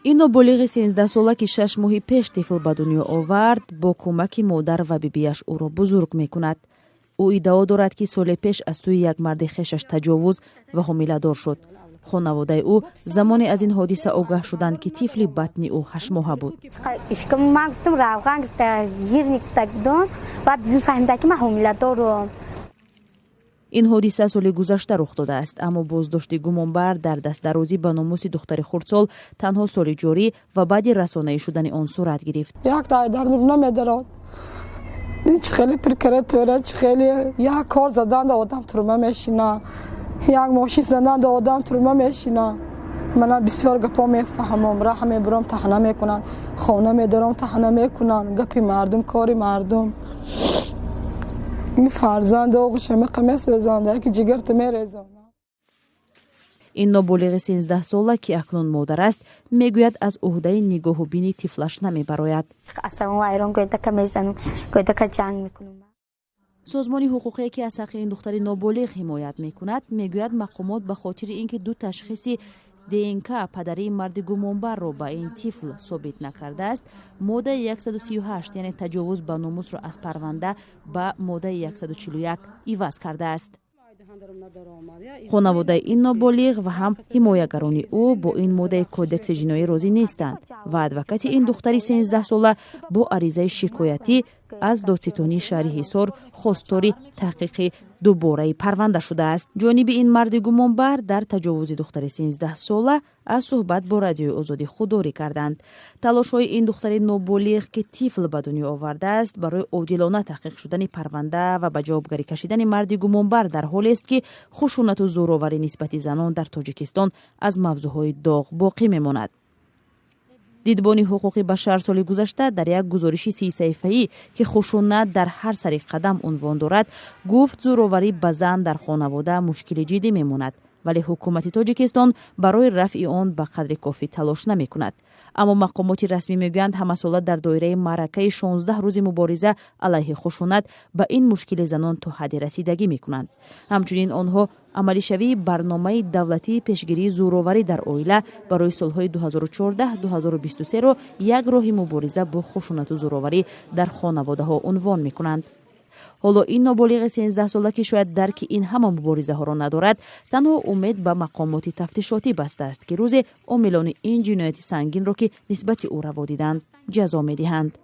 این نوبالغ 13 ساله که 6 ماه پیش طفل به دنیا آورد با کمک مادر و بیبیش او را بزرگ میکند. او ادعا دارد که سال پیش از سوی یک مرد خویشش تجاوز و حامله‌دار شد. خانواده او زمانی از این حادثه آگاه شدند که طفل بطن او 8 ماهه بود. من گفتم روغن گرفته ژیر گرفته بودن بعد فهمیدم که من حامله‌دارم. این حادثه سال گذشته رخ داده است، اما بازداشت گمانبر در دست درازی به ناموس دختر خردسال تنها سال جاری و بعد رسانه‌ای شدن آن صورت گرفت. یک تا در نمی‌دارد. هیچ خیلی پرکراتوره خیلی یک کار زدن دا آدم ترمه میشینه، یک ماشین زدن دا آدم ترمه میشینه. من بسیار گپا میفهمم، راه میبرم تحنه میکنن، خانه میدارم تحنه میکنن، گپی مردم کاری مردم. این فرزند آقوش قمیص رزانده که جگرت میریزانده. این نوبالغ 13 ساله که اکنون مادر است میگوید از عهده نگاه و بینی طفلش نمیبراید. سازمان حقوقی که از حق این دختر نوبالغ حمایت میکند میگوید مقامات به خاطر اینکه دو تشخیص دینکا پدری مرد گمانبر را به این طفل ثابت نکرده است، ماده 138 یعنی تجاوز به ناموس را از پرونده به ماده 141 عوض کرده است. خانواده این نوبالغ و هم حمایتگران او با این ماده کودکس جنایی راضی نیستند و ادوکات این دختری 13 ساله با عریضه شکایتی از دادستانی شهر حصار خواستار تحقیق دوباره پرونده شده است. جانب این مرد گمانبر در تجاوز دختر 13 ساله از صحبت با رادیوی آزادی خودداری کردند. تلاش‌های این دختر نوبالغ که طفل به دنیا آورده است برای عادلانه تحقیق شدن پرونده و به جوابگری کشیدن مرد گمانبر در حالی است که خشونت و زورآوری نسبت زنان در تاجیکستان از موضوعهای داغ باقی میماند. دیدبان حقوق بشر سال گذشته در یک گزارش 30 صفحه‌ای که خشونت در هر سر قدم عنوان دارد گفت زورآوری به زن در خانواده مشکل جدی میماند، ولی حکومت تاجیکستان برای رفع آن به قدر کافی تلاش نمی کند. اما مقامات رسمی میگویند همه ساله در دایره معرکه 16 روز مبارزه علیه خشونت به این مشکل زنان تا حدی رسیدگی می کنند. همچنین آنها عملی شوی برنامه دولتی پیشگیری زورآوری در عائله برای سالهای 2014-2023 را یک راه مبارزه با خشونت و زورآوری در خانواده ها عنوان می کنند. حالا این نوبالغ 13 ساله که شاید درک این همه مبارزه ها را ندارد، تنها امید به مقامات تفتیشاتی بسته است که روز عاملان این جنایت سنگین را که نسبت او روا دیدند جزا می دهند.